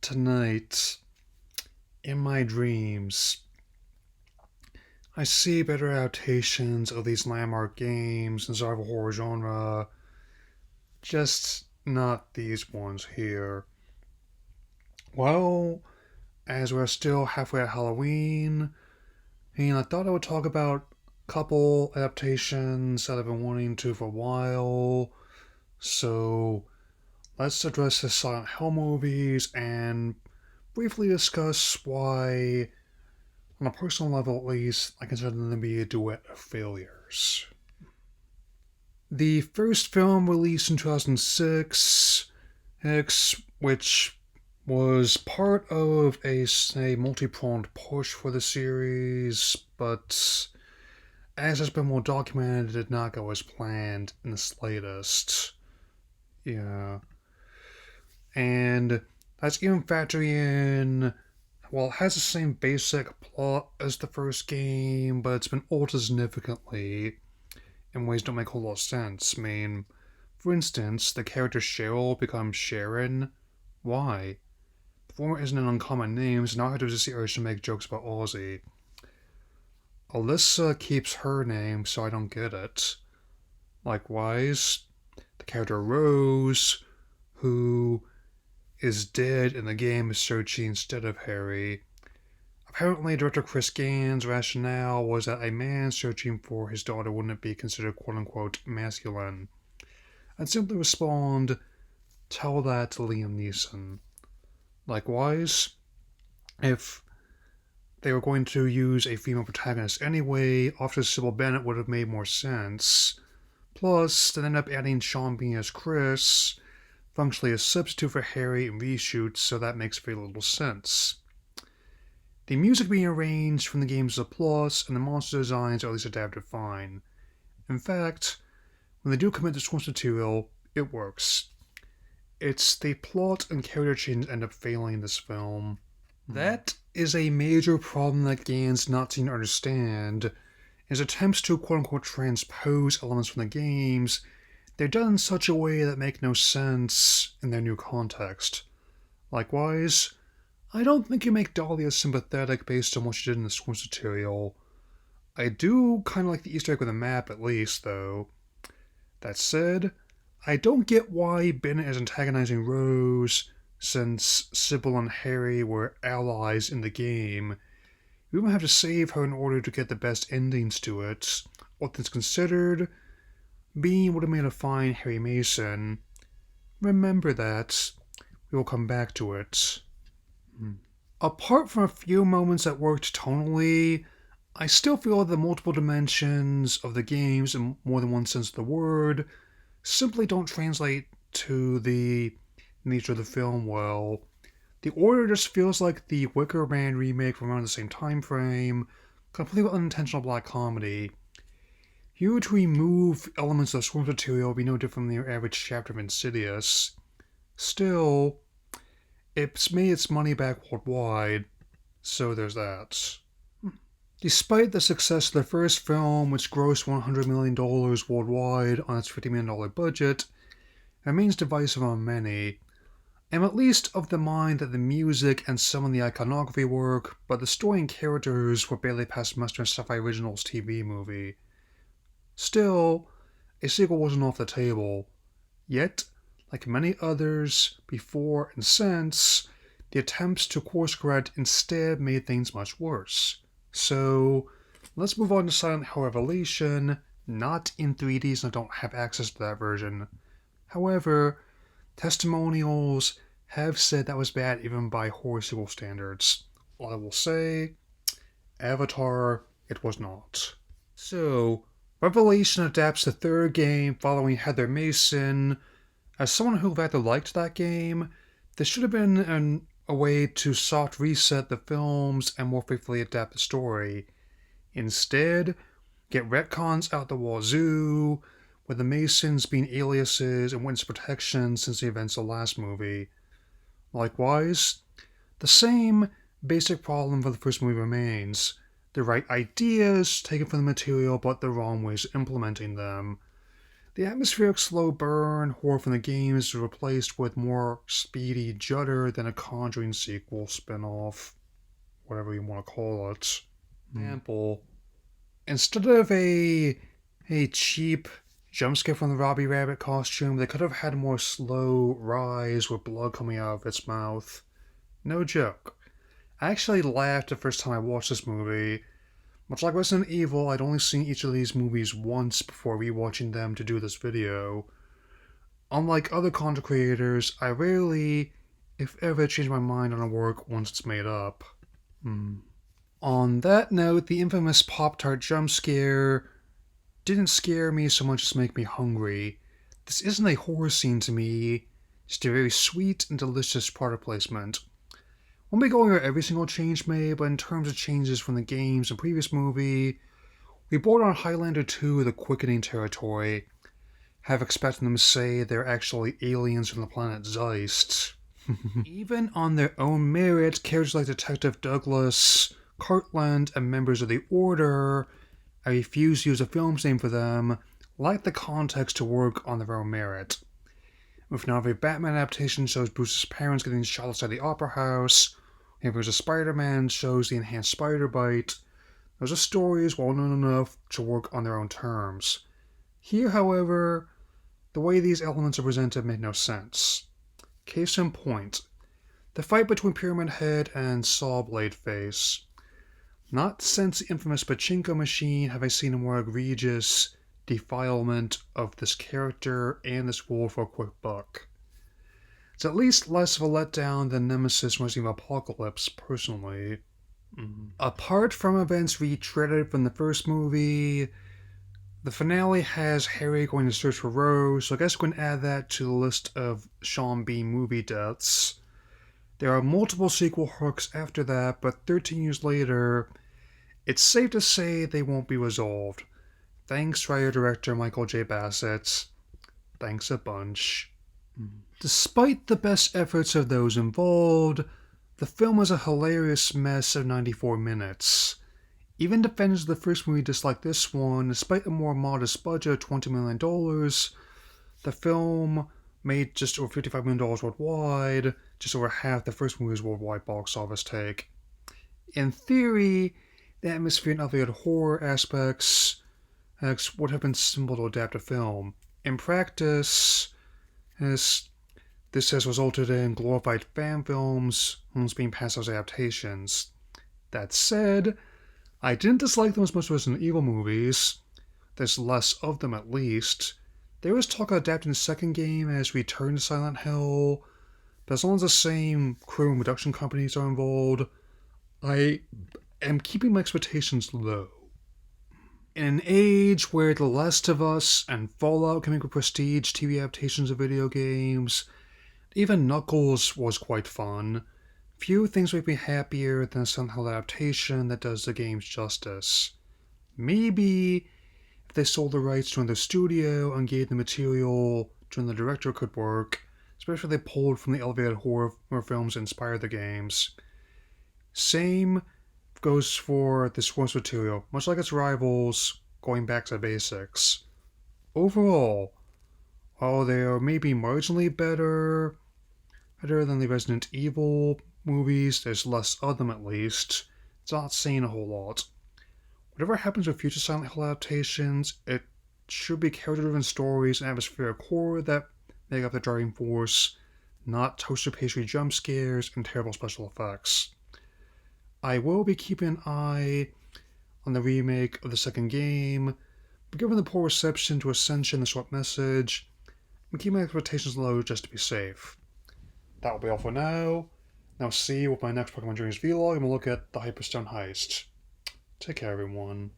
Tonight, in my dreams, I see better adaptations of these landmark games in survival horror genre, just not these ones here. Well, as we're still halfway at Halloween, I thought I would talk about a couple adaptations that I've been wanting to for a while. So let's address the Silent Hill movies and briefly discuss why, on a personal level at least, I consider them to be a duet of failures. The first film released in 2006, which was part of a multi-pronged push for the series, but as has been well documented, it did not go as planned in the slightest. Yeah. And that's even factoring in, well, it has the same basic plot as the first game, but it's been altered significantly in ways that don't make a whole lot of sense. I mean, for instance, the character Cheryl becomes Sharon. Why? The former isn't an uncommon name, so now I have to just see urge to make jokes about Ozzy. Alyssa keeps her name, so I don't get it. Likewise, the character Rose, who is dead in the game, is Sochi instead of Harry. Apparently, director Chris Gann's rationale was that a man searching for his daughter wouldn't be considered quote-unquote masculine. I'd simply respond, tell that to Liam Neeson. Likewise, if they were going to use a female protagonist anyway, Officer Sybil Bennett would have made more sense. Plus, they ended up adding Sean Bean as Chris, functionally a substitute for Harry in reshoots, so that makes very little sense. The music being arranged from the game is a plus, and the monster designs are at least adapted fine. In fact, when they do commit to source material, it works. It's the plot and character changes end up failing in this film. That is a major problem that Gann's not seem to understand. His attempts to quote-unquote transpose elements from the games, they're done in such a way that make no sense in their new context. Likewise, I don't think you make Dahlia sympathetic based on what she did in the source material. I do kind of like the Easter egg with a map at least, though. That said, I don't get why Bennett is antagonizing Rose, since Sybil and Harry were allies in the game. You don't have to save her in order to get the best endings to it. All things considered, Bean would have made a fine Harry Mason. Remember that. We will come back to it. Apart from a few moments that worked tonally, I still feel that the multiple dimensions of the games, in more than one sense of the word, simply don't translate to the nature of the film well. The Order just feels like the Wicker Man remake from around the same time frame, completely unintentional black comedy. You were to remove elements of the source material would be no different than your average chapter of Insidious. Still, it's made its money back worldwide, so there's that. Despite the success of the first film, which grossed $100 million worldwide on its $50 million budget, it remains divisive on many. I'm at least of the mind that the music and some of the iconography work, but the story and characters were barely past muster in Sci-Fi Originals TV movie. Still, a sequel wasn't off the table. Yet, like many others before and since, the attempts to course correct instead made things much worse. So, let's move on to Silent Hill Revelation, not in 3D since I don't have access to that version. However, testimonials have said that was bad even by horror sequel standards. All I will say, Avatar, it was not. So, Revelation adapts the third game following Heather Mason. As someone who rather liked that game, this should have been a way to soft reset the films and more faithfully adapt the story. Instead, get retcons out the wazoo, with the Masons being aliases and witness protection since the events of the last movie. Likewise, the same basic problem for the first movie remains. The right ideas taken from the material, but the wrong ways of implementing them. The atmospheric slow burn horror from the games is replaced with more speedy judder than a Conjuring sequel spin-off, whatever you want to call it. Example, instead of a cheap jump scare from the Robbie Rabbit costume, they could have had a more slow rise with blood coming out of its mouth. No joke. I actually laughed the first time I watched this movie. Much like Resident Evil, I'd only seen each of these movies once before rewatching them to do this video. Unlike other content creators, I rarely, if ever, change my mind on a work once it's made up. On that note, the infamous Pop-Tart jump scare didn't scare me so much as make me hungry. This isn't a horror scene to me, just a very sweet and delicious product placement. Won't be going over every single change made, but in terms of changes from the games and previous movie, we board on Highlander 2 the quickening territory, have expected them to say they're actually aliens from the planet Zeist. Even on their own merit, characters like Detective Douglas, Cartland, and members of the Order, I refuse to use a film's name for them, lack the context to work on their own merit. If now a Batman adaptation shows Bruce's parents getting shot outside the Opera House, if there's a Spider-Man shows the enhanced spider bite, those are stories well known enough to work on their own terms. Here, however, the way these elements are presented made no sense. Case in point, the fight between Pyramid Head and Saw Blade Face. Not since the infamous Pachinko machine have I seen a more egregious defilement of this character and this world for a quick buck. It's at least less of a letdown than Nemesis from Resident Evil Apocalypse, personally. Apart from events retreaded from the first movie, the finale has Harry going to search for Rose, so I guess we can add that to the list of Sean Bean movie deaths. There are multiple sequel hooks after that, but 13 years later, it's safe to say they won't be resolved. Thanks, writer-director Michael J. Bassett. Thanks a bunch. Despite the best efforts of those involved, the film was a hilarious mess of 94 minutes. Even defenders of the first movie dislike this one. Despite a more modest budget of $20 million, the film made just over $55 million worldwide, just over half the first movie's worldwide box office take. In theory, the atmosphere and elevated horror aspects would have been simple to adapt to film. In practice, this has resulted in glorified fan films being passed as adaptations. That said, I didn't dislike them as much as Resident Evil movies. There's less of them at least. There was talk of adapting the second game as Return to Silent Hill, but as long as the same crew and production companies are involved, I am keeping my expectations low. In an age where The Last of Us and Fallout can make with prestige TV adaptations of video games, even Knuckles was quite fun. Few things make me happier than a Silent Hill adaptation that does the games justice. Maybe if they sold the rights to another studio and gave the material to another director could work, especially if they pulled from the elevated horror films that inspired the games. Same goes for the source material, much like its rivals, going back to basics. Overall, while they are maybe marginally better than the Resident Evil movies, there's less of them at least. It's not saying a whole lot. Whatever happens with future Silent Hill adaptations, it should be character-driven stories and atmospheric horror that make up the driving force, not toaster pastry jump scares and terrible special effects. I will be keeping an eye on the remake of the second game, but given the poor reception to Ascension and the short message, I'm keeping my expectations low just to be safe. That will be all for now. Now see you with my next Pokemon Journeys vlog, and we'll look at the Hyperstone Heist. Take care, everyone.